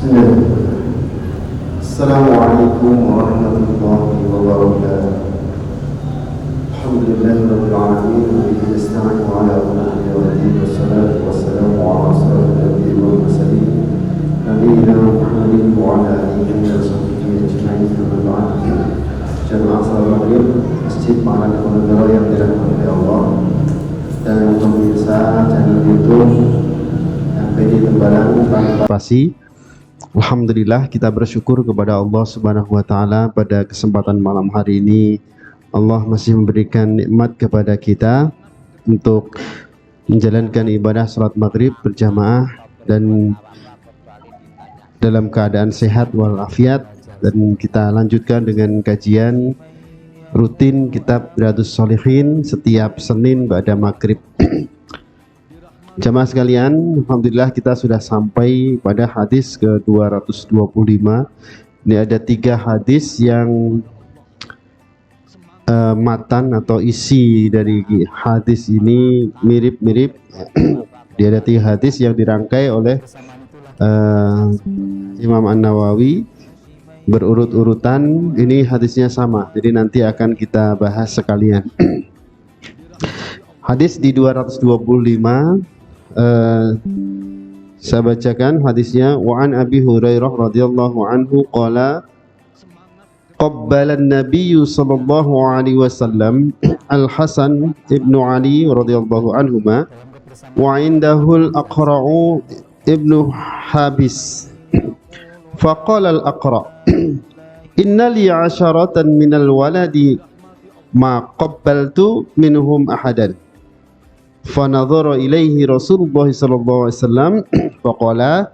Bismillah. Assalamualaikum warahmatullahi wabarakatuh. Alhamdulillahirabbil alamin wa bihi nasta'inu ala umuri din wassalatu wassalamu ala asyrafil anbiya'i wal mursalin nabiyina Muhammadin wa ala alihi wa sahbihi ajma'in. Amma ba'd. Jamaah salat Maghrib Masjid Pahala Negara yang dirahmati oleh Allah dan pemirsa channel YouTube PD Tembalang tanpa pasi. Alhamdulillah, kita bersyukur kepada Allah Subhanahu wa taala pada kesempatan malam hari ini Allah masih memberikan nikmat kepada kita untuk menjalankan ibadah salat maghrib berjamaah dan dalam keadaan sehat walafiat, dan kita lanjutkan dengan kajian rutin kitab Riyadhus Shalihin setiap Senin pada maghrib. Jamaah sekalian, alhamdulillah kita sudah sampai pada hadis ke-225. Ini ada 3 hadis yang matan atau isi dari hadis ini mirip-mirip. Dia ada 3 hadis yang dirangkai oleh Imam An-Nawawi berurut-urutan. Ini hadisnya sama, jadi nanti akan kita bahas sekalian. Hadis di 225, saya bacakan hadisnya. Wa an Abi Hurairah radhiyallahu anhu qala qabbala an-nabiy sallallahu alaihi wasallam al-Hasan ibnu Ali radhiyallahu anhuma wa indahu al-Aqra'u ibnu Habis faqala al-Aqra' inna li 'asharatan minal waladi ma qabbaltu minhum ahadan. Fanadhara ilaihi Rasulullah sallallahu alaihi wasallam faqala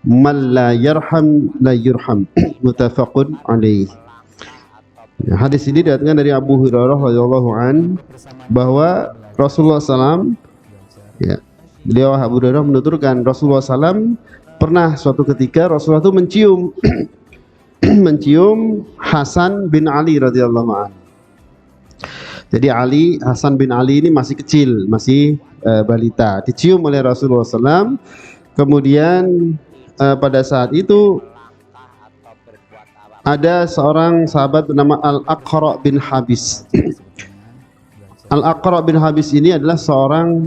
man la yarham la yurham. Muttafaqun alaih. Hadis ini datangkan dari Abu Hurairah radhiyallahu an bahwa Rasulullah SAW, ya, beliau Abu Hurairah menuturkan Rasulullah SAW pernah suatu ketika Rasulullah itu mencium mencium Hasan bin Ali radhiyallahu an. Jadi Hasan bin Ali ini masih kecil, masih balita, dicium oleh Rasulullah SAW. Kemudian pada saat itu ada seorang sahabat bernama Al-Aqra' bin Habis. Al-Aqra' bin Habis ini adalah seorang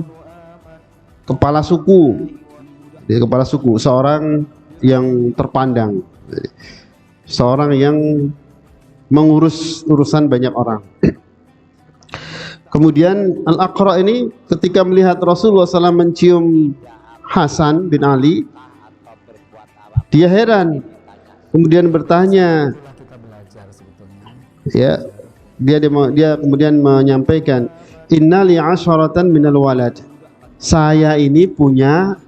kepala suku. Dia kepala suku, seorang yang terpandang, seorang yang mengurus urusan banyak orang. Kemudian Al-Aqra' ini ketika melihat Rasulullah SAW mencium Hasan bin Ali, dia heran. Kemudian bertanya, ya, dia kemudian menyampaikan, inna li 'asharatan minal walad. Saya ini punya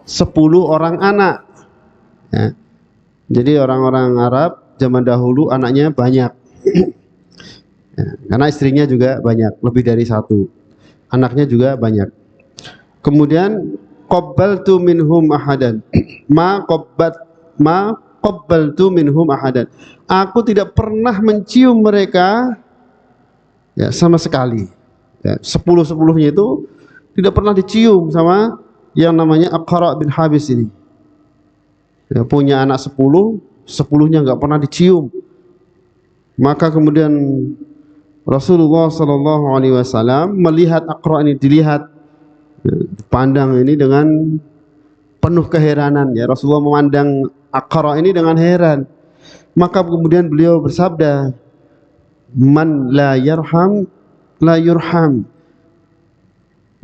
10 orang anak. Ya. Jadi orang-orang Arab zaman dahulu anaknya banyak. Karena istrinya juga banyak, lebih dari 1. Anaknya juga banyak. Kemudian qabbaltu minhum ahadan. Ma qabbaltu minhum ahadan. Aku tidak pernah mencium mereka, ya, sama sekali. Ya, 10-10-nya itu tidak pernah dicium sama yang namanya Aqra' bin Habis ini. Ya, punya anak 10, 10-nya nggak pernah dicium. Maka kemudian Rasulullah sallallahu alaihi wasallam melihat Aqra' ini, dilihat, pandang ini dengan penuh keheranan, ya. Rasulullah memandang Aqra' ini dengan heran. Maka kemudian beliau bersabda, man la yarham la yurham.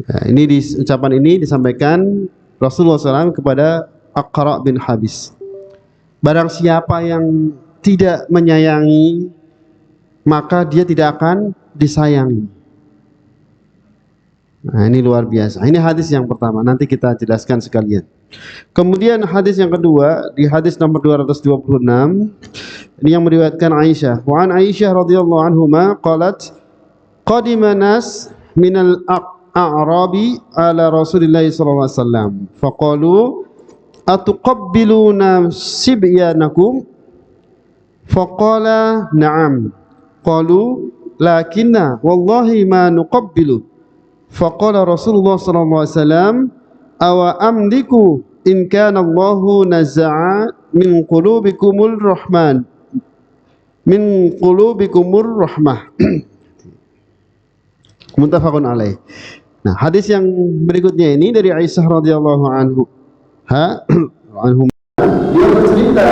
Nah, ini ucapan ini disampaikan Rasulullah SAW kepada Aqra' bin Habis. Barang siapa yang tidak menyayangi, maka dia tidak akan disayangi. Nah, ini luar biasa. Ini hadis yang pertama, nanti kita jelaskan sekalian. Kemudian hadis yang kedua, di hadis nomor 226, ini yang meriwayatkan Aisyah. Wa an Aisyah radhiyallahu anhuma qalat qadima nas minal a'rabi ala Rasulillah sallallahu alaihi wasallam faqalu atuqabbiluna sibyanakum faqala na'am. Qalu lakinna wallahi ma nuqabbilu. Faqala Rasulullah sallallahu alaihi wasallam awa amliku in kana Allahu naza'a min qulubikumur rahman min qulubikumur rahmah. Muttafaqun alaih. Nah, hadis yang berikutnya ini dari Aisyah radhiyallahu anhu. Dia bercerita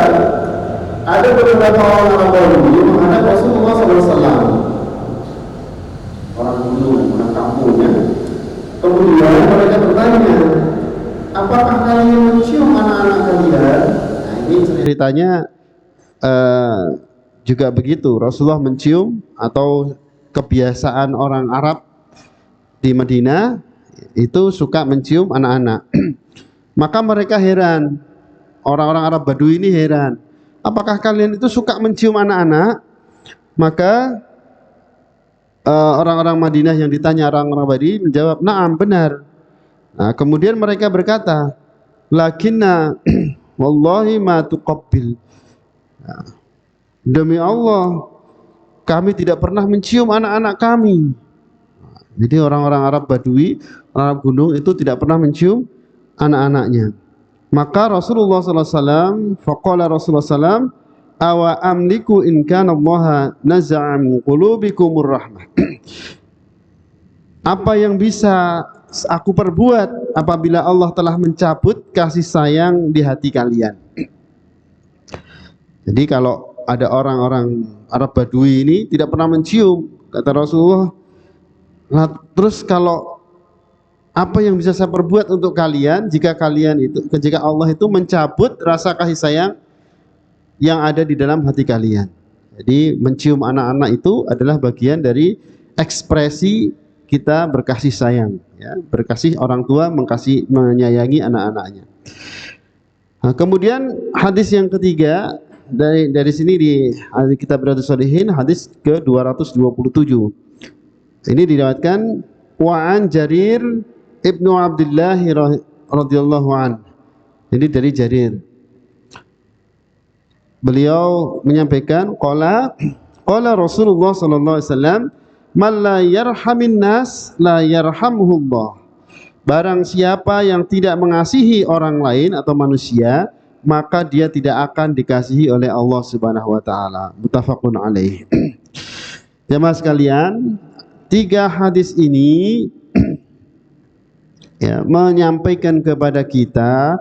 ada beberapa orang Badui menghadap Rasulullah SAW, orang gunung, orang kampungnya. Kemudian mereka bertanya, apakah kalian mencium anak-anak kalian? Nah, ini ceritanya juga begitu. Rasulullah mencium, atau kebiasaan orang Arab di Madinah itu suka mencium anak-anak. Maka mereka heran, orang-orang Arab Badui ini heran, apakah kalian itu suka mencium anak-anak? Maka orang-orang Madinah yang ditanya, orang-orang Badui menjawab, na'am, benar. Nah, kemudian mereka berkata, lakinna wallahi ma tuqabbil. Nah, demi Allah, kami tidak pernah mencium anak-anak kami. Jadi orang-orang Arab Badui, orang Arab gunung itu tidak pernah mencium anak-anaknya. Maka Rasulullah SAW, faqala Rasulullah SAW, awa amliku in kana Allah naza'a min qulubikumur rahmah. Apa yang bisa aku perbuat apabila Allah telah mencabut kasih sayang di hati kalian? Jadi kalau ada orang-orang Arab Badui ini tidak pernah mencium, kata Rasulullah. Nah, terus kalau apa yang bisa saya perbuat untuk kalian jika Allah itu mencabut rasa kasih sayang yang ada di dalam hati kalian? Jadi mencium anak-anak itu adalah bagian dari ekspresi kita berkasih sayang, ya, berkasih orang tua menyayangi anak-anaknya. Nah, kemudian hadis yang ketiga dari sini di kitab Riyadhus Shalihin, hadis ke-227. Ini diriwayatkan wa'an Jarir ibnu Abdullah radhiyallahu an. Jadi dari Jarir, beliau menyampaikan, qala Rasulullah sallallahu alaihi wasallam, man la yarhamin nas la yarhamhullah. Barang siapa yang tidak mengasihi orang lain atau manusia, maka dia tidak akan dikasihi oleh Allah Subhanahu wa taala. Muttafaqun alaih. Jemaah sekalian, tiga hadis ini ya, menyampaikan kepada kita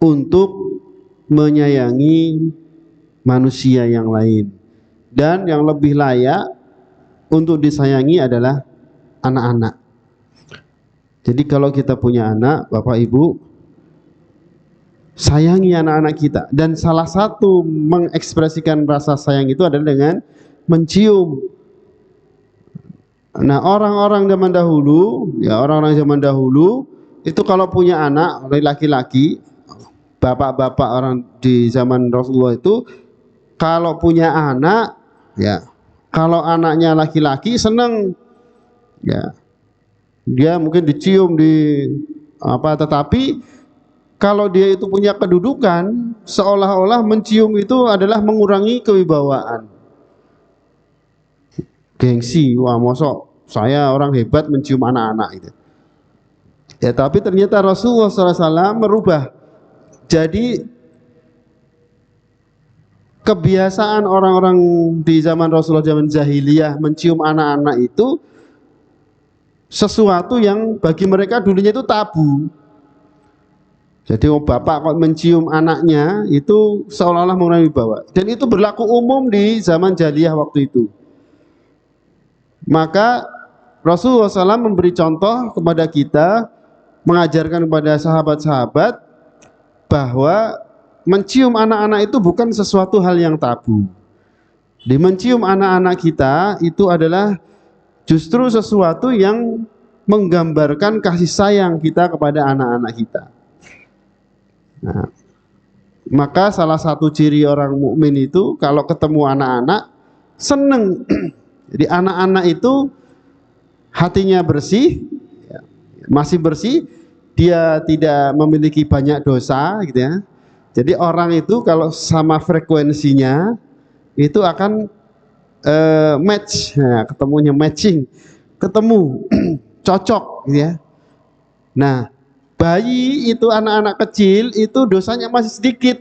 untuk menyayangi manusia yang lain, dan yang lebih layak untuk disayangi adalah anak-anak. Jadi kalau kita punya anak, Bapak Ibu, sayangi anak-anak kita. Dan salah satu mengekspresikan rasa sayang itu adalah dengan mencium. Nah, orang-orang zaman dahulu itu kalau punya anak laki-laki, bapak-bapak orang di zaman Rasulullah itu kalau punya anak, ya, kalau anaknya laki-laki senang, ya, dia mungkin dicium tetapi kalau dia itu punya kedudukan, seolah-olah mencium itu adalah mengurangi kewibawaan. Gengsi, wah mosok saya orang hebat mencium anak-anak itu. Ya, tapi ternyata Rasulullah SAW merubah. Jadi kebiasaan orang-orang di zaman Rasulullah, zaman jahiliyah, mencium anak-anak itu sesuatu yang bagi mereka dulunya itu tabu. Jadi bapak kok mencium anaknya itu seolah-olah mengurangi wibawa. Dan itu berlaku umum di zaman jahiliyah waktu itu. Maka Rasulullah SAW memberi contoh kepada kita, mengajarkan kepada sahabat-sahabat bahwa mencium anak-anak itu bukan sesuatu hal yang tabu. Di mencium anak-anak kita itu adalah justru sesuatu yang menggambarkan kasih sayang kita kepada anak-anak kita. Nah, maka salah satu ciri orang mukmin itu kalau ketemu anak-anak seneng. Jadi anak-anak itu hatinya bersih, ya, masih bersih, dia tidak memiliki banyak dosa, gitu ya. Jadi orang itu kalau sama frekuensinya itu akan match, ya, ketemunya matching, ketemu cocok, gitu ya. Nah, bayi itu, anak-anak kecil itu dosanya masih sedikit.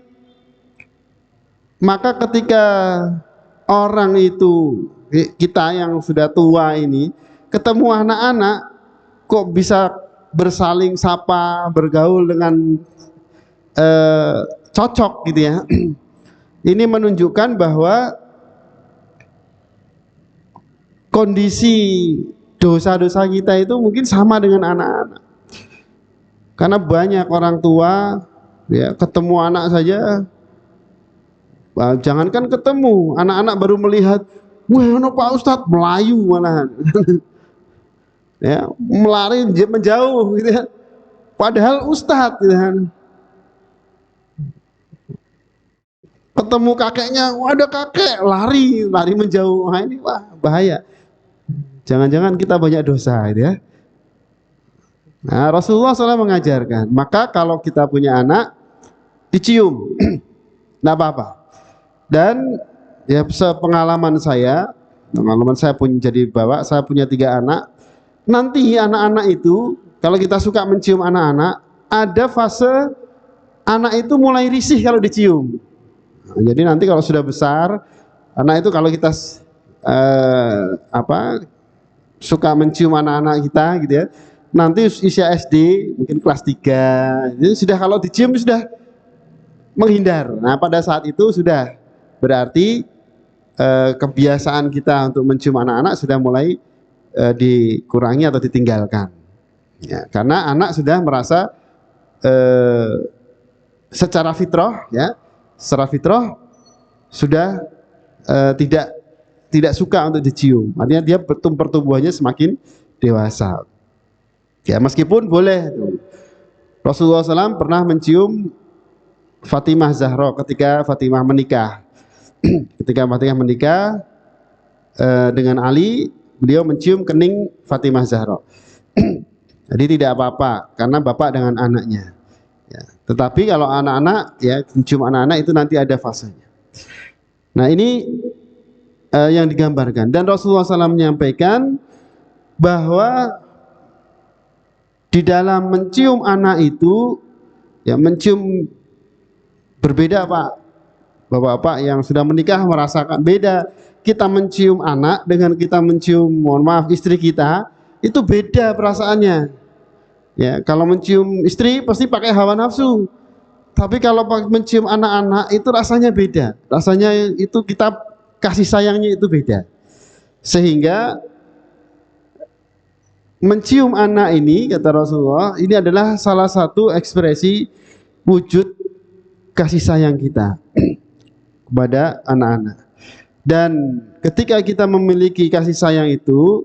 Maka ketika orang itu, kita yang sudah tua ini, ketemu anak-anak, kok bisa bersaling sapa, bergaul dengan cocok gitu ya. Ini menunjukkan bahwa kondisi dosa-dosa kita itu mungkin sama dengan anak-anak. Karena banyak orang tua ya ketemu anak saja, jangankan ketemu, anak-anak baru melihat, wah, Pak Ustadz melayu malahan. Ya, melari menjauh gitu ya. Padahal Ustadz gitu kan. Ketemu kakeknya, wah ada kakek, lari menjauh. Wah, ini wah bahaya. Jangan-jangan kita banyak dosa gitu ya. Nah, Rasulullah SAW mengajarkan, maka kalau kita punya anak, dicium, nggak apa-apa. Dan ya sepengalaman saya, pun jadi bapak, saya punya 3 anak. Nanti anak-anak itu, kalau kita suka mencium anak-anak, ada fase anak itu mulai risih kalau dicium. Nah, jadi nanti kalau sudah besar, anak itu kalau kita suka mencium anak-anak kita gitu ya, nanti usia SD mungkin kelas 3, jadi sudah kalau dicium sudah menghindar. Nah pada saat itu sudah berarti kebiasaan kita untuk mencium anak-anak sudah mulai dikurangi atau ditinggalkan ya, karena anak sudah merasa secara fitrah ya, secara fitrah sudah tidak suka untuk dicium. Artinya dia pertumbuhannya semakin dewasa. Ya meskipun boleh tuh. Rasulullah SAW pernah mencium Fatimah Zahra ketika Fatimah menikah. Ketika Fatimah menikah dengan Ali, beliau mencium kening Fatimah Zahra. Jadi tidak apa-apa karena bapak dengan anaknya. Ya. Tetapi kalau anak-anak ya mencium anak-anak itu nanti ada fasenya. Nah ini yang digambarkan, dan Rasulullah SAW menyampaikan bahwa di dalam mencium anak itu ya, mencium berbeda Pak. Bapak-bapak yang sudah menikah merasakan beda. Kita mencium anak dengan kita mencium, mohon maaf, istri kita, itu beda perasaannya. Ya, kalau mencium istri pasti pakai hawa nafsu. Tapi kalau mencium anak-anak itu rasanya beda. Rasanya itu kita kasih sayangnya itu beda. Sehingga mencium anak ini, kata Rasulullah, ini adalah salah satu ekspresi wujud kasih sayang kita kepada anak-anak. Dan ketika kita memiliki kasih sayang itu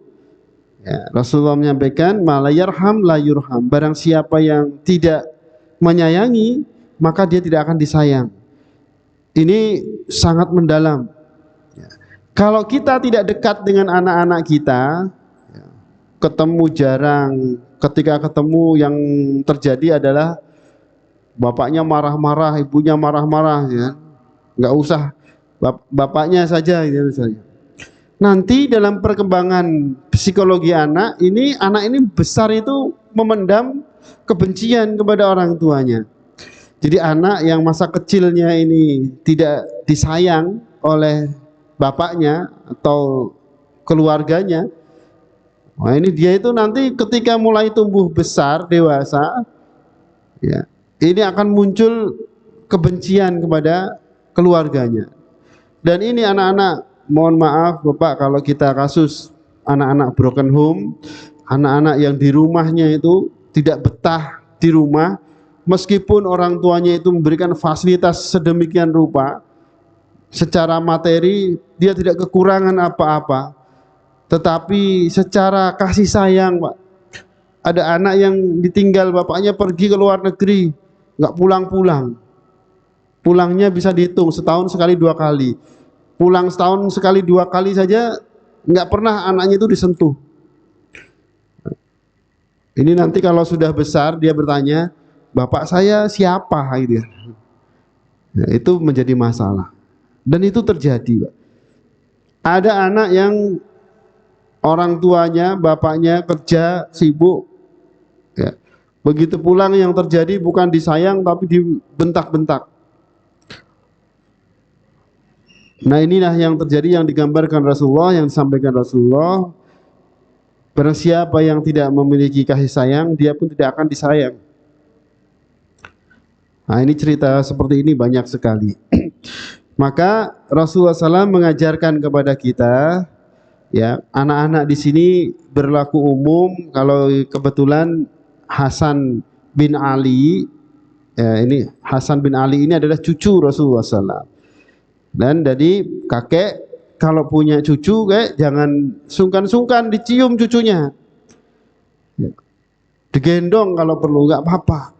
ya, Rasulullah menyampaikan malayarham la yurham, barang siapa yang tidak menyayangi maka dia tidak akan disayang. Ini sangat mendalam ya. Kalau kita tidak dekat dengan anak-anak kita, ketemu jarang, ketika ketemu yang terjadi adalah bapaknya marah-marah, ibunya marah-marah ya. Nggak usah bapaknya saja gitu misalnya. Nanti dalam perkembangan psikologi anak ini besar itu memendam kebencian kepada orang tuanya. Jadi anak yang masa kecilnya ini tidak disayang oleh bapaknya atau keluarganya, nah ini dia itu nanti ketika mulai tumbuh besar, dewasa, ya, ini akan muncul kebencian kepada keluarganya. Dan ini anak-anak, mohon maaf Bapak kalau kita kasus anak-anak broken home, anak-anak yang di rumahnya itu tidak betah di rumah, meskipun orang tuanya itu memberikan fasilitas sedemikian rupa, secara materi dia tidak kekurangan apa-apa, tetapi secara kasih sayang Pak, ada anak yang ditinggal bapaknya pergi ke luar negeri, nggak pulang-pulang, pulangnya bisa dihitung setahun sekali 2 kali, pulang setahun sekali 2 kali saja nggak pernah anaknya itu disentuh. Ini nanti kalau sudah besar dia bertanya, bapak saya siapa gitu ya. Nah, itu menjadi masalah. Dan itu terjadi Pak. Ada anak yang orang tuanya, bapaknya kerja sibuk ya, Begitu pulang yang terjadi bukan disayang tapi dibentak-bentak. Nah, inilah yang terjadi, yang digambarkan Rasulullah, yang disampaikan Rasulullah. Barang siapa yang tidak memiliki kasih sayang, dia pun tidak akan disayang. Nah, ini cerita seperti ini banyak sekali. Maka Rasulullah SAW mengajarkan kepada kita, ya, anak-anak di sini berlaku umum. Kalau kebetulan Hasan bin Ali, ya, ini Hasan bin Ali ini adalah cucu Rasulullah SAW. Dan jadi kakek kalau punya cucu, kayak jangan sungkan-sungkan dicium cucunya, ya, digendong kalau perlu, nggak apa-apa.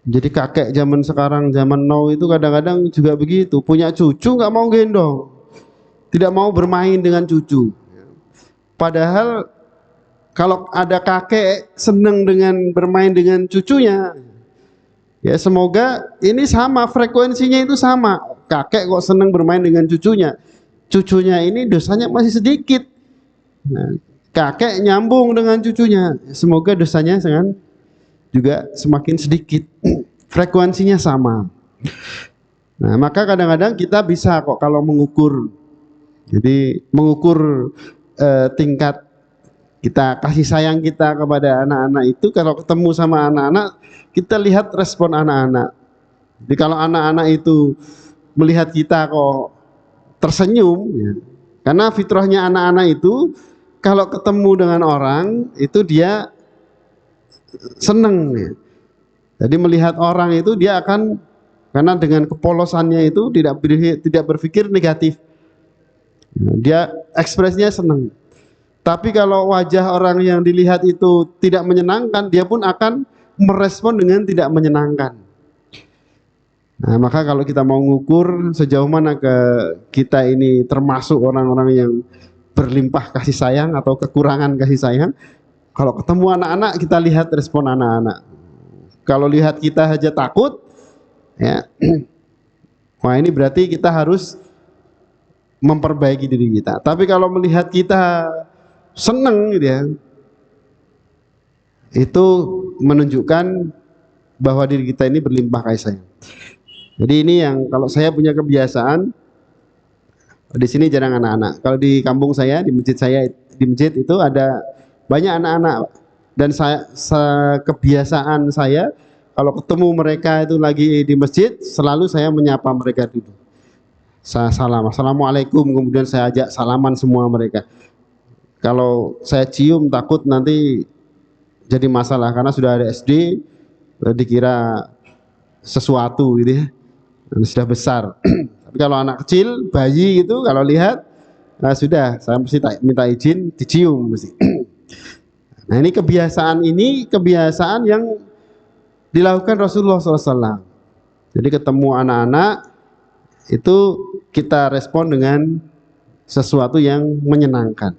Jadi kakek zaman sekarang, zaman now itu kadang-kadang juga begitu, punya cucu nggak mau gendong, tidak mau bermain dengan cucu. Padahal kalau ada kakek senang dengan bermain dengan cucunya, ya semoga ini sama, frekuensinya itu sama. Kakek kok senang bermain dengan cucunya, cucunya ini dosanya masih sedikit. Nah, kakek nyambung dengan cucunya, semoga dosanya juga semakin sedikit. Frekuensinya sama. Nah, maka kadang-kadang kita bisa kok kalau mengukur. Jadi mengukur tingkat kita kasih sayang kita kepada anak-anak itu, kalau ketemu sama anak-anak kita lihat respon anak-anak. Jadi kalau anak-anak itu melihat kita kok tersenyum, ya, karena fitrahnya anak-anak itu kalau ketemu dengan orang itu dia seneng, ya. Jadi melihat orang itu dia akan, karena dengan kepolosannya itu tidak berpikir negatif, dia ekspresinya senang. Tapi kalau wajah orang yang dilihat itu tidak menyenangkan, dia pun akan merespon dengan tidak menyenangkan. Nah, maka kalau kita mau ngukur sejauh mana kita ini termasuk orang-orang yang berlimpah kasih sayang atau kekurangan kasih sayang, kalau ketemu anak-anak kita lihat respon anak-anak. Kalau lihat kita aja takut, ya, wah ini berarti kita harus memperbaiki diri kita. Tapi kalau melihat kita seneng gitu ya, itu menunjukkan bahwa diri kita ini berlimpah kasih sayang. Jadi ini yang kalau saya punya kebiasaan, di sini jarang anak-anak. Kalau di kampung saya, di masjid itu ada banyak anak-anak, dan kebiasaan saya kalau ketemu mereka itu lagi di masjid, selalu saya menyapa mereka dulu. Saya salam, assalamualaikum, kemudian saya ajak salaman semua mereka. Kalau saya cium takut nanti jadi masalah, karena sudah ada SD, dikira sesuatu gitu ya, sudah besar. Tapi kalau anak kecil, bayi gitu, kalau lihat, nah sudah, saya mesti minta izin dicium mesti. Nah ini kebiasaan yang dilakukan Rasulullah SAW. Jadi ketemu anak-anak itu kita respon dengan sesuatu yang menyenangkan.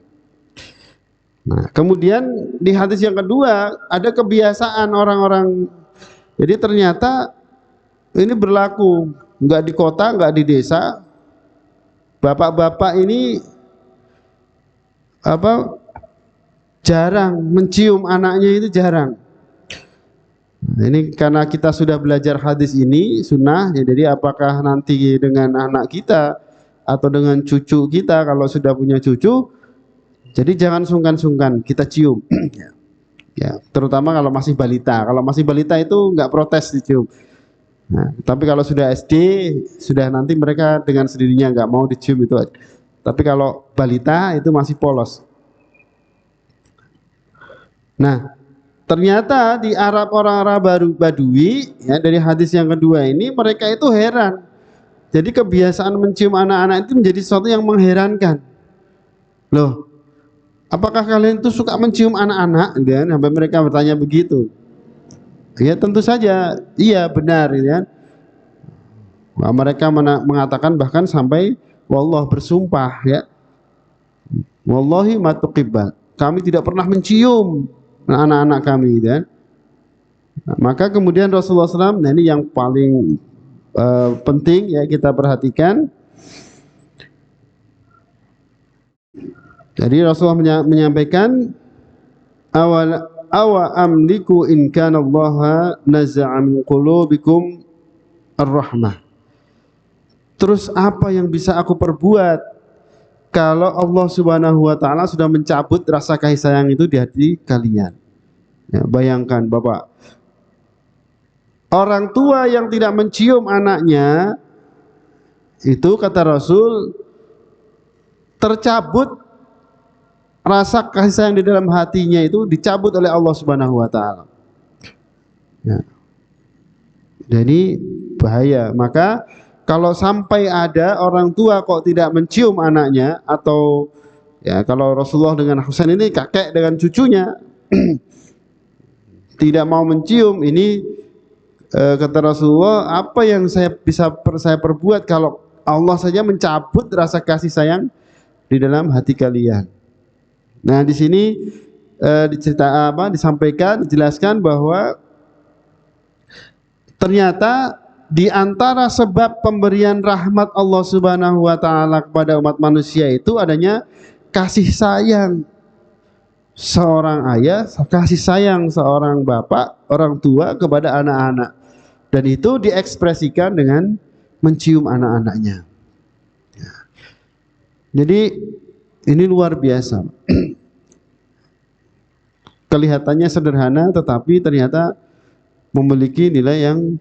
Nah kemudian di hadis yang kedua ada kebiasaan orang-orang. Jadi ternyata ini berlaku nggak di kota, nggak di desa. Bapak-bapak ini jarang mencium anaknya, itu jarang. Nah, ini karena kita sudah belajar hadis ini sunnah, ya, jadi apakah nanti dengan anak kita atau dengan cucu kita, kalau sudah punya cucu, jadi jangan sungkan-sungkan kita cium. Ya, terutama kalau masih balita. Kalau masih balita itu nggak protes dicium. Nah, tapi kalau sudah SD, sudah nanti mereka dengan sendirinya nggak mau dicium itu. Tapi kalau balita itu masih polos. Nah, ternyata di Arab, orang-orang Badui, ya, dari hadis yang kedua ini mereka itu heran. Jadi kebiasaan mencium anak-anak itu menjadi sesuatu yang mengherankan. Loh, apakah kalian itu suka mencium anak-anak? Dan sampai mereka bertanya begitu. Ya tentu saja, iya benar, ya. Nah, mereka mengatakan bahkan sampai wallah, bersumpah, ya, wallahi ma tuqibba, kami tidak pernah mencium anak-anak kami, ya. Nah, maka kemudian Rasulullah SAW, nah ini yang paling penting ya kita perhatikan. Jadi Rasulullah menyampaikan awa amliku in kana Allah naza'a min qulubikum ar-rahmah. Terus apa yang bisa aku perbuat kalau Allah Subhanahu wa taala sudah mencabut rasa kasih sayang itu di hati kalian? Ya, bayangkan Bapak, orang tua yang tidak mencium anaknya itu kata Rasul tercabut rasa kasih sayang di dalam hatinya, itu dicabut oleh Allah Subhanahu wa taala. Ya. Jadi bahaya. Maka kalau sampai ada orang tua kok tidak mencium anaknya, atau ya kalau Rasulullah dengan Husain ini kakek dengan cucunya tidak mau mencium, ini kata Rasulullah, apa yang saya perbuat kalau Allah saja mencabut rasa kasih sayang di dalam hati kalian. Nah, di sini dijelaskan bahwa ternyata di antara sebab pemberian rahmat Allah Subhanahu wa taala kepada umat manusia itu adanya kasih sayang seorang ayah, kasih sayang seorang bapak, orang tua kepada anak-anak. Dan itu diekspresikan dengan mencium anak-anaknya. Jadi ini luar biasa. Kelihatannya sederhana tetapi ternyata memiliki nilai yang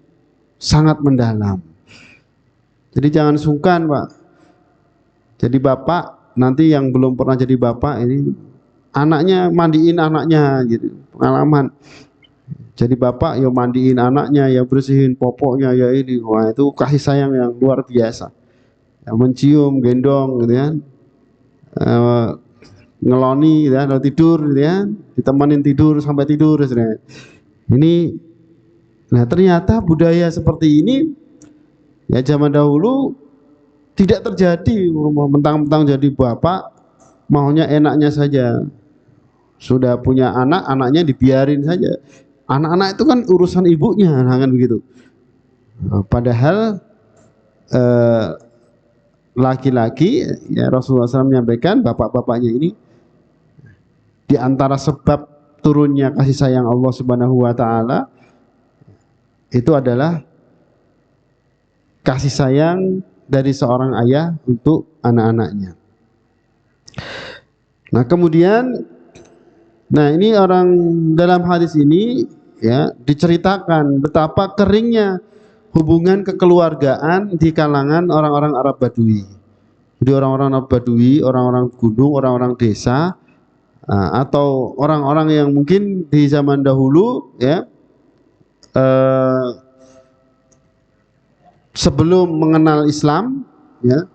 sangat mendalam. Jadi jangan sungkan, Pak. Jadi bapak nanti yang belum pernah jadi bapak ini, anaknya mandiin anaknya gitu, pengalaman. Jadi bapak ya mandiin anaknya, ya bersihin popoknya, ya ini, wah itu kasih sayang yang luar biasa. Ya, mencium, gendong gitu kan, ngeloni gitu kan, kalau tidur gitu kan, ditemanin tidur sampai tidur gitu kan. Ini, nah ternyata budaya seperti ini ya zaman dahulu tidak terjadi. Mentang-mentang jadi bapak maunya enaknya saja, sudah punya anak, anaknya dibiarin saja. Anak-anak itu kan urusan ibunya, nah kan begitu. Padahal laki-laki, ya Rasulullah SAW menyampaikan, bapak-bapaknya ini di antara sebab turunnya kasih sayang Allah Subhanahu wa taala itu adalah kasih sayang dari seorang ayah untuk anak-anaknya. Nah, kemudian ini orang dalam hadis ini ya diceritakan betapa keringnya hubungan kekeluargaan di kalangan orang-orang Arab Badui. Jadi orang-orang Arab Badui, orang-orang gunung, orang-orang desa, atau orang-orang yang mungkin di zaman dahulu ya sebelum mengenal Islam, ya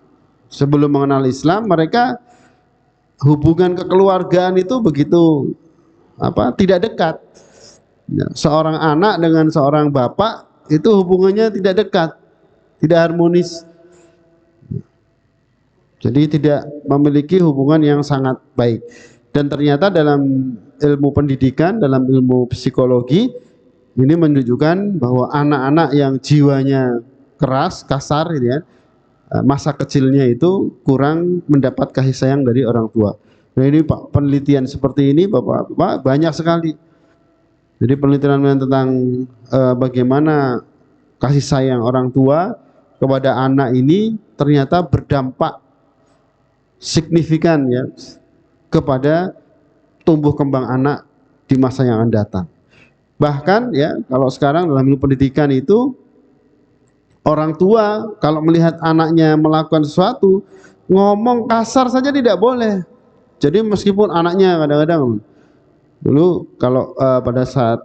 sebelum mengenal Islam, mereka hubungan kekeluargaan itu begitu tidak dekat. Ya, seorang anak dengan seorang bapak itu hubungannya tidak dekat, tidak harmonis. Jadi tidak memiliki hubungan yang sangat baik. Dan ternyata dalam ilmu pendidikan, dalam ilmu psikologi, ini menunjukkan bahwa anak-anak yang jiwanya keras, kasar gitu ya, masa kecilnya itu kurang mendapat kasih sayang dari orang tua. Nah ini Pak, penelitian seperti ini Bapak banyak sekali. Jadi penelitian tentang bagaimana kasih sayang orang tua kepada anak ini ternyata berdampak signifikan ya kepada tumbuh kembang anak di masa yang akan datang. Bahkan ya kalau sekarang dalam ilmu pendidikan itu, orang tua kalau melihat anaknya melakukan sesuatu, ngomong kasar saja tidak boleh. Jadi meskipun anaknya kadang-kadang dulu kalau pada saat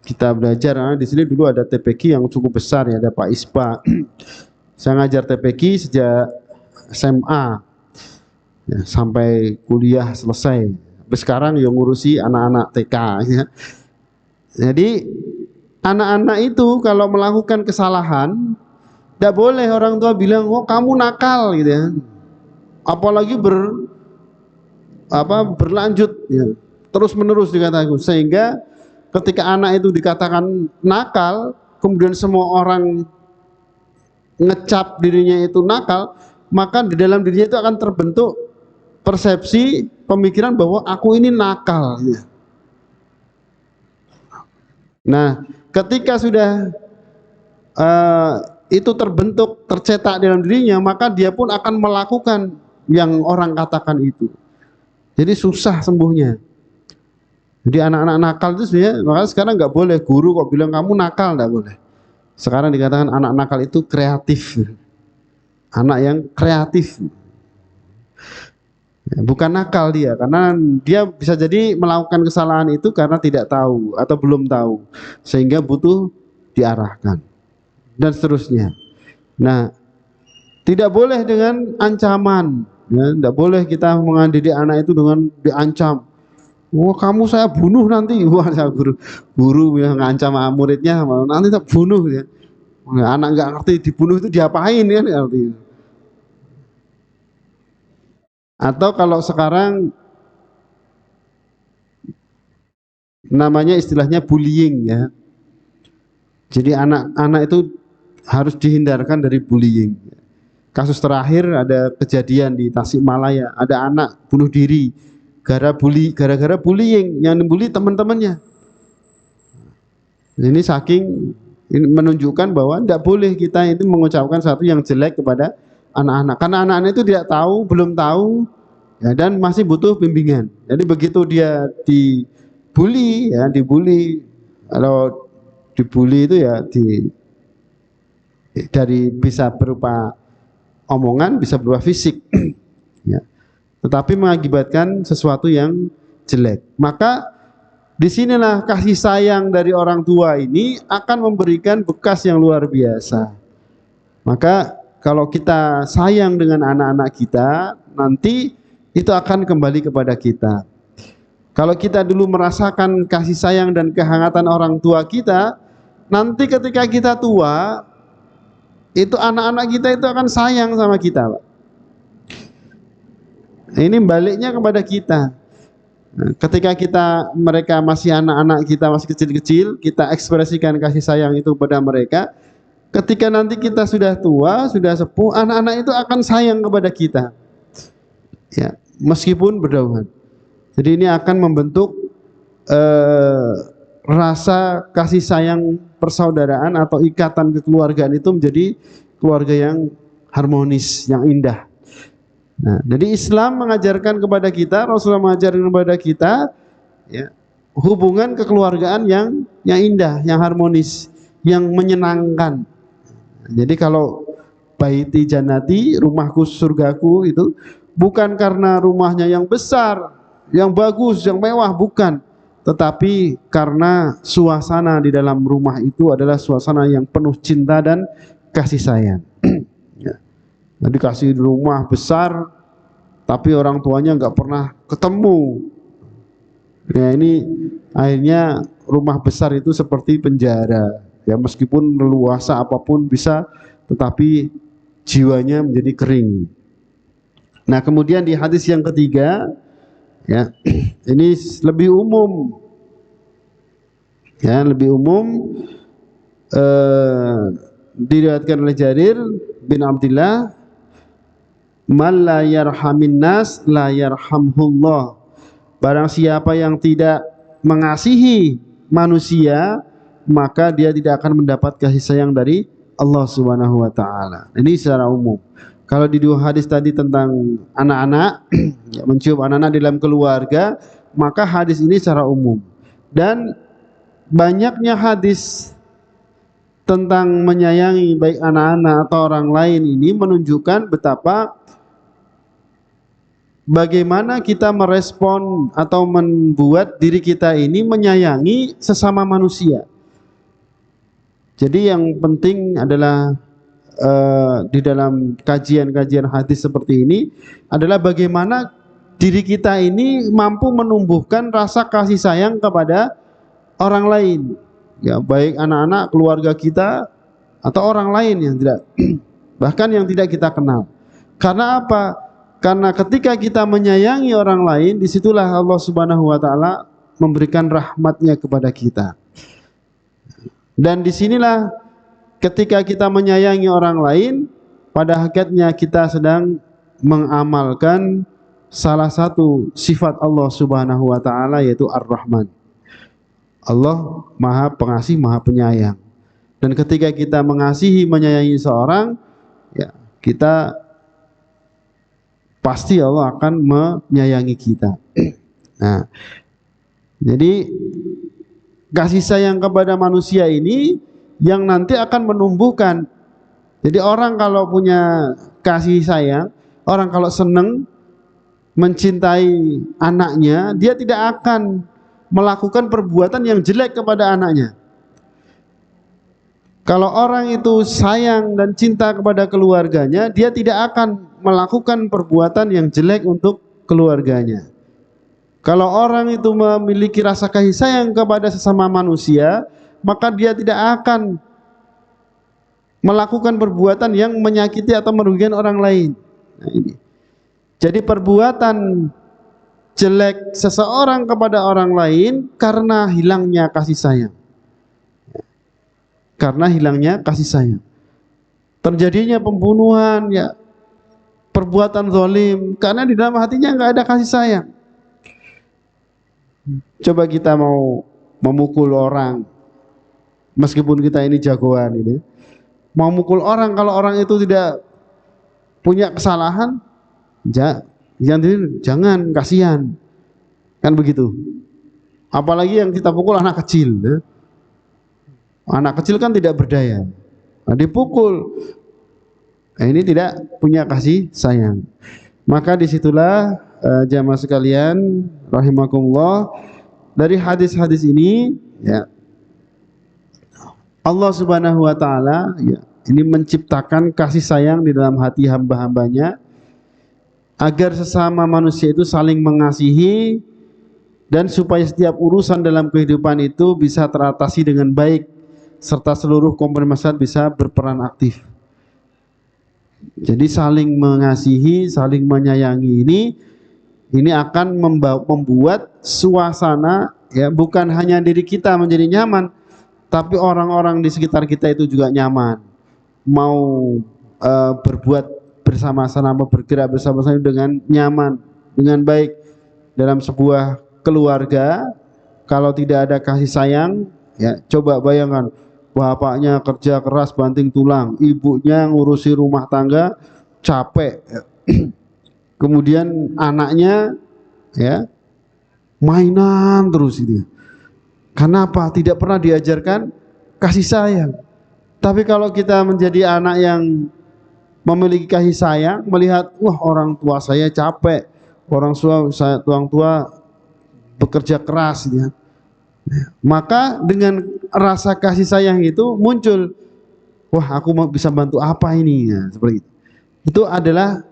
kita belajar di sini dulu ada TPQ yang cukup besar ya, ada Pak Ispa. Saya ngajar TPQ sejak SMA ya, sampai kuliah selesai. Sampai sekarang yang ngurusi anak-anak TK ya. Jadi anak-anak itu kalau melakukan kesalahan, tidak boleh orang tua bilang, oh kamu nakal gitu ya. Apalagi berlanjut ya, terus menerus dikatakan, sehingga ketika anak itu dikatakan nakal, kemudian semua orang ngecap dirinya itu nakal, maka di dalam dirinya itu akan terbentuk persepsi pemikiran bahwa aku ini nakal ya. Nah, ketika sudah itu terbentuk, tercetak dalam dirinya, maka dia pun akan melakukan yang orang katakan itu. Jadi susah sembuhnya. Jadi anak-anak nakal itu sebenarnya, makanya sekarang nggak boleh guru kok bilang kamu nakal, nggak boleh. Sekarang dikatakan anak nakal itu kreatif, anak yang kreatif. Bukan nakal dia, karena dia bisa jadi melakukan kesalahan itu karena tidak tahu atau belum tahu, sehingga butuh diarahkan dan seterusnya. Nah, tidak boleh dengan ancaman, ya, tidak boleh kita mendidik anak itu dengan diancam. Wah, kamu saya bunuh nanti. Wah, saya guru yang ngancam muridnya, nanti tak bunuh ya. Anak nggak ngerti dibunuh itu diapain kan artinya. Atau kalau sekarang namanya istilahnya bullying ya. Jadi anak-anak itu harus dihindarkan dari bullying. Kasus terakhir ada kejadian di Tasikmalaya, ada anak bunuh diri gara-gara bullying, yang bully teman-temannya. Ini saking ini menunjukkan bahwa tidak boleh kita itu mengucapkan sesuatu yang jelek kepada anak-anak, karena anak-anak itu tidak tahu, belum tahu ya, dan masih butuh bimbingan. Jadi begitu dia dibully ya, kalau dibully itu ya dari bisa berupa omongan, bisa berupa fisik ya, tetapi mengakibatkan sesuatu yang jelek. Maka disinilah kasih sayang dari orang tua ini akan memberikan bekas yang luar biasa. Maka kalau kita sayang dengan anak-anak kita, nanti itu akan kembali kepada kita. Kalau kita dulu merasakan kasih sayang dan kehangatan orang tua kita, nanti ketika kita tua, itu anak-anak kita itu akan sayang sama kita, Pak. Ini baliknya kepada kita. Ketika mereka masih anak-anak, kita masih kecil-kecil, kita ekspresikan kasih sayang itu kepada mereka. Ketika nanti kita sudah tua, sudah sepuh, anak-anak itu akan sayang kepada kita. Ya, meskipun berjauhan. Jadi ini akan membentuk rasa kasih sayang persaudaraan atau ikatan kekeluargaan itu menjadi keluarga yang harmonis, yang indah. Nah, jadi Islam mengajarkan kepada kita, Rasulullah mengajarkan kepada kita, ya, hubungan kekeluargaan yang indah, yang harmonis, yang menyenangkan. Jadi kalau baiti jannati, rumahku surgaku, itu bukan karena rumahnya yang besar, yang bagus, yang mewah, bukan. Tetapi karena suasana di dalam rumah itu adalah suasana yang penuh cinta dan kasih sayang. Ya. Nah, dikasih rumah besar, tapi orang tuanya nggak pernah ketemu. Ya, ini akhirnya rumah besar itu seperti penjara. Ya, meskipun leluasa apapun bisa, tetapi jiwanya menjadi kering. Nah, kemudian di hadis yang ketiga, ya, ini lebih umum, ya, lebih umum, diriwayatkan oleh Jarir bin Abdullah, man la yarhamin nas la yarhamhullah. Barang siapa yang tidak mengasihi manusia, maka dia tidak akan mendapat kasih sayang dari Allah Subhanahu wa taala. Ini secara umum. Kalau di dua hadis tadi tentang anak-anak, mencium anak-anak di dalam keluarga, maka hadis ini secara umum. Dan banyaknya hadis tentang menyayangi baik anak-anak atau orang lain ini menunjukkan betapa bagaimana kita merespon atau membuat diri kita ini menyayangi sesama manusia. Jadi yang penting adalah di dalam kajian-kajian hadis seperti ini adalah bagaimana diri kita ini mampu menumbuhkan rasa kasih sayang kepada orang lain, ya, baik anak-anak, keluarga kita, atau orang lain yang tidak bahkan yang tidak kita kenal. Karena apa? Karena ketika kita menyayangi orang lain, disitulah Allah Subhanahu wa taala memberikan rahmatnya kepada kita. Dan disinilah ketika kita menyayangi orang lain, pada hakikatnya kita sedang mengamalkan salah satu sifat Allah Subhanahu wa taala, yaitu Ar-Rahman. Allah Maha Pengasih, Maha Penyayang. Dan ketika kita mengasihi, menyayangi seorang, ya, kita pasti Allah akan menyayangi kita. Nah, jadi kasih sayang kepada manusia ini yang nanti akan menumbuhkan. Jadi orang kalau punya kasih sayang, orang kalau senang mencintai anaknya, dia tidak akan melakukan perbuatan yang jelek kepada anaknya. Kalau orang itu sayang dan cinta kepada keluarganya, dia tidak akan melakukan perbuatan yang jelek untuk keluarganya. Kalau orang itu memiliki rasa kasih sayang kepada sesama manusia, maka dia tidak akan melakukan perbuatan yang menyakiti atau merugikan orang lain. Nah, ini. Jadi perbuatan jelek seseorang kepada orang lain karena hilangnya kasih sayang. Karena hilangnya kasih sayang. Terjadinya pembunuhan, ya, perbuatan zalim, karena di dalam hatinya nggak ada kasih sayang. Coba kita mau memukul orang, meskipun kita ini jagoan ini, mau mukul orang, kalau orang itu tidak punya kesalahan, jangan, kasihan, kan begitu. Apalagi yang kita pukul anak kecil, ya. Anak kecil kan tidak berdaya, nah, dipukul, nah, ini tidak punya kasih sayang. Maka disitulah jamaah sekalian rahimakumullah, dari hadis-hadis ini, ya, Allah Subhanahu wa taala, ya, ini menciptakan kasih sayang di dalam hati hamba-hambanya agar sesama manusia itu saling mengasihi dan supaya setiap urusan dalam kehidupan itu bisa teratasi dengan baik serta seluruh komponen masyarakat bisa berperan aktif. Jadi saling mengasihi, saling menyayangi ini akan membuat suasana, ya, bukan hanya diri kita menjadi nyaman, tapi orang-orang di sekitar kita itu juga nyaman. Mau berbuat bersama-sama, bergerak bersama-sama dengan nyaman, dengan baik. Dalam sebuah keluarga, kalau tidak ada kasih sayang, ya, coba bayangkan, bapaknya kerja keras banting tulang, ibunya ngurusi rumah tangga capek, kemudian anaknya, ya, mainan terus itu. Kenapa? Tidak pernah diajarkan kasih sayang. Tapi kalau kita menjadi anak yang memiliki kasih sayang, melihat, wah, orang tua saya capek, orang tua bekerja keras, ya, maka dengan rasa kasih sayang itu muncul, wah, aku mau bisa bantu apa ini, ya, seperti itu. Itu adalah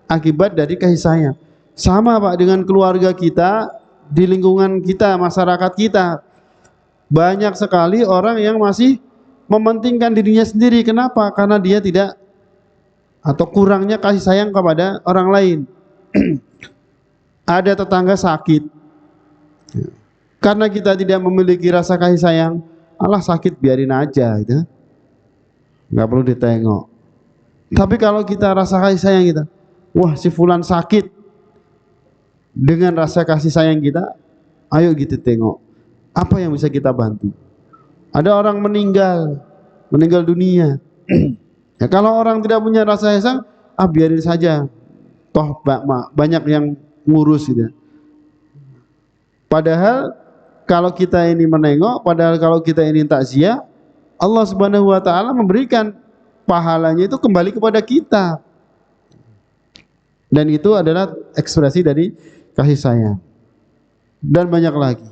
akibat dari kasih sayang. Sama, Pak, dengan keluarga kita, di lingkungan kita, masyarakat kita, banyak sekali orang yang masih mementingkan dirinya sendiri. Kenapa? Karena dia tidak atau kurangnya kasih sayang kepada orang lain. Ada tetangga sakit, karena kita tidak memiliki rasa kasih sayang, alah, sakit biarin aja, gitu, nggak perlu ditengok. Tapi kalau kita rasa kasih sayang kita, wah, si fulan sakit, dengan rasa kasih sayang kita, ayo kita tengok apa yang bisa kita bantu. Ada orang meninggal dunia, ya, kalau orang tidak punya rasa sayang, biarin saja, toh banyak yang ngurus, gitu. Padahal kalau kita ini menengok, padahal kalau kita ini takziah, Allah Subhanahu wa taala memberikan pahalanya itu kembali kepada kita. Dan itu adalah ekspresi dari kasih sayang. Dan banyak lagi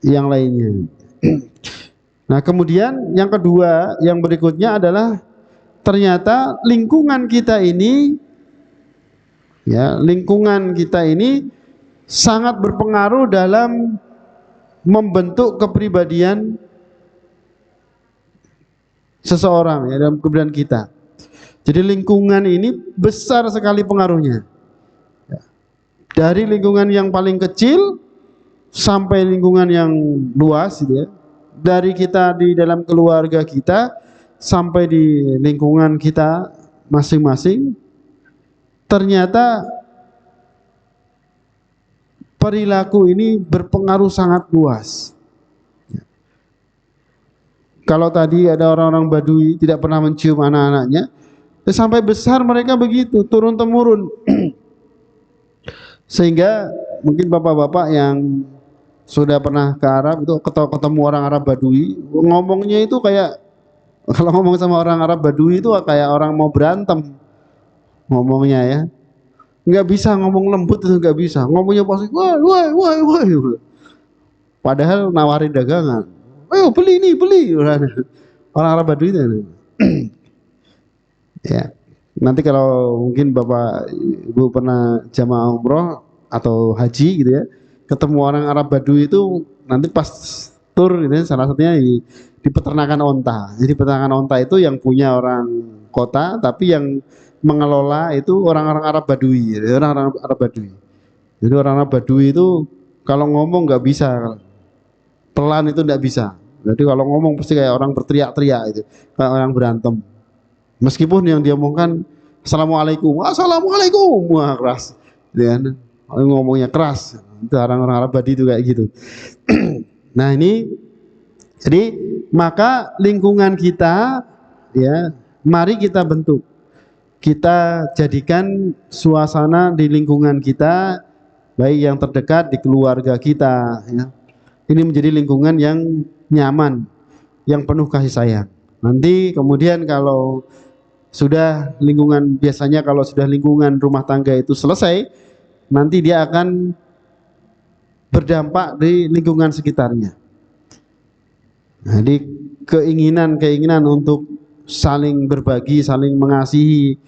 yang lainnya. Nah, kemudian yang kedua, yang berikutnya adalah ternyata lingkungan kita ini, ya, lingkungan kita ini sangat berpengaruh dalam membentuk kepribadian seseorang, ya, dalam kepribadian kita. Jadi lingkungan ini besar sekali pengaruhnya, ya. Dari lingkungan yang paling kecil sampai lingkungan yang luas, gitu, ya. Dari kita di dalam keluarga kita sampai di lingkungan kita masing-masing, ternyata perilaku ini berpengaruh sangat luas. Kalau tadi ada orang-orang Badui tidak pernah mencium anak-anaknya, sampai besar mereka begitu, turun temurun. Sehingga mungkin bapak-bapak yang sudah pernah ke Arab itu ketemu orang Arab Badui, ngomongnya itu kayak kalau ngomong sama orang Arab Badui itu kayak orang mau berantem ngomongnya ya. Nggak bisa ngomong lembut, itu nggak bisa. Ngomongnya pasti wah wah wah wah. Padahal nawarin dagangan. Ayo beli ini, beli. Orang Arab Badui itu. Ya. Nanti kalau mungkin Bapak Ibu pernah jamaah umroh atau haji gitu ya, ketemu orang Arab Badui itu nanti pas tur gitu ya, salah satunya di peternakan onta. Jadi peternakan onta itu yang punya orang kota, tapi yang mengelola itu orang-orang Arab Badui, gitu, orang-orang Arab Badui. Jadi orang Arab Badui itu kalau ngomong nggak bisa, pelan itu nggak bisa. Jadi kalau ngomong pasti kayak orang berteriak-teriak itu, kayak orang berantem. Meskipun yang dia omongkan assalamualaikum, assalamualaikum, wah keras, gitu kan? Ngomongnya keras. Itu orang-orang Arab Badui itu kayak gitu. Nah ini, jadi maka lingkungan kita, ya, mari kita bentuk, kita jadikan suasana di lingkungan kita, baik yang terdekat di keluarga kita, ya. Ini menjadi lingkungan yang nyaman, yang penuh kasih sayang. Nanti kemudian kalau sudah lingkungan, biasanya kalau sudah lingkungan rumah tangga itu selesai, nanti dia akan berdampak di lingkungan sekitarnya. Jadi keinginan untuk saling berbagi, saling mengasihi,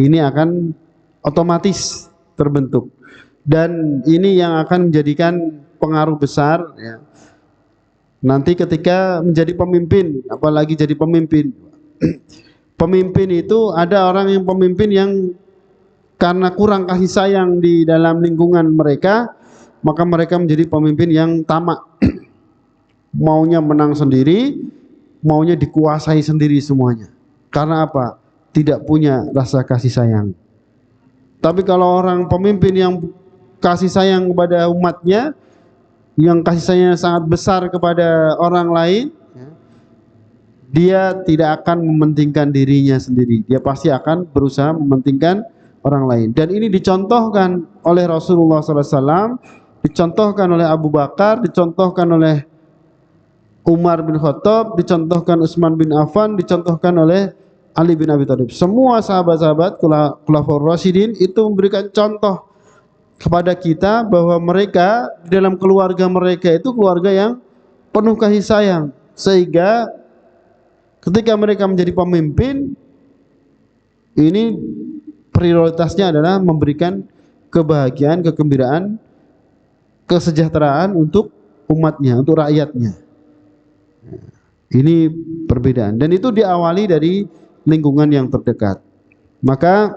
ini akan otomatis terbentuk. Dan ini yang akan menjadikan pengaruh besar, ya. Nanti ketika menjadi pemimpin, apalagi jadi pemimpin. Pemimpin itu ada orang yang pemimpin yang karena kurang kasih sayang di dalam lingkungan mereka, maka mereka menjadi pemimpin yang tamak. Maunya menang sendiri, maunya dikuasai sendiri semuanya. Karena apa? Tidak punya rasa kasih sayang. Tapi kalau orang pemimpin yang kasih sayang kepada umatnya, yang kasih sayangnya sangat besar kepada orang lain, dia tidak akan mementingkan dirinya sendiri. Dia pasti akan berusaha mementingkan orang lain. Dan ini dicontohkan oleh Rasulullah SAW, dicontohkan oleh Abu Bakar, dicontohkan oleh Umar bin Khattab, dicontohkan Utsman bin Affan, dicontohkan oleh Ali bin Abi Thalib. Semua sahabat-sahabat Khulafaur Rasyidin itu memberikan contoh kepada kita bahwa mereka dalam keluarga mereka itu keluarga yang penuh kasih sayang, sehingga ketika mereka menjadi pemimpin, ini prioritasnya adalah memberikan kebahagiaan, kegembiraan, kesejahteraan untuk umatnya, untuk rakyatnya. Ini perbedaan, dan itu diawali dari lingkungan yang terdekat. Maka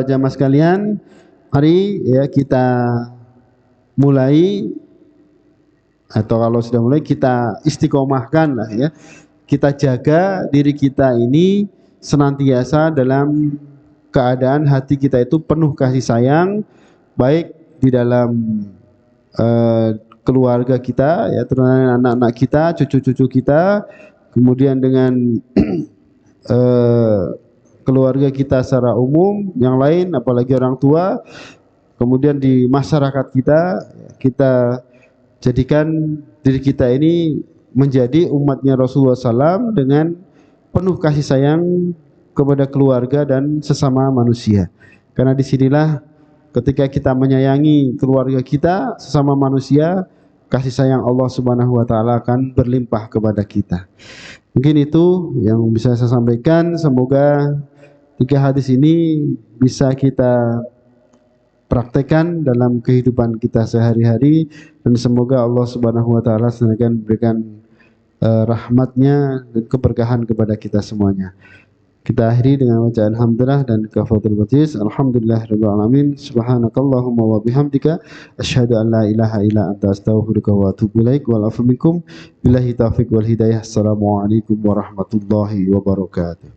jamaah sekalian, mari ya kita mulai, atau kalau sudah mulai kita istiqomahkan lah ya. Kita jaga diri kita ini senantiasa dalam keadaan hati kita itu penuh kasih sayang, baik di dalam keluarga kita, ya, terutama anak-anak kita, cucu-cucu kita, kemudian dengan keluarga kita secara umum, yang lain, apalagi orang tua, kemudian di masyarakat kita, kita jadikan diri kita ini menjadi umatnya Rasulullah SAW dengan penuh kasih sayang kepada keluarga dan sesama manusia. Karena disinilah ketika kita menyayangi keluarga kita, sesama manusia, kasih sayang Allah Subhanahu wa Ta'ala akan berlimpah kepada kita. Mungkin itu yang bisa saya sampaikan. Semoga 3 hadis ini bisa kita praktekkan dalam kehidupan kita sehari-hari, dan semoga Allah Subhanahu wa Ta'ala senantiasa memberikan rahmatnya dan keberkahan kepada kita semuanya. Kita akhiri dengan bacaan hamdalah dan kafaratul majlis. Alhamdulillahirabbil alamin. Subhanakallahumma wa bihamdika asyhadu an la ilaha illa anta astaghfiruka wa atubu ilaik. Wal afu minkum billahi taufiq wal hidayah. Assalamualaikum warahmatullahi wabarakatuh.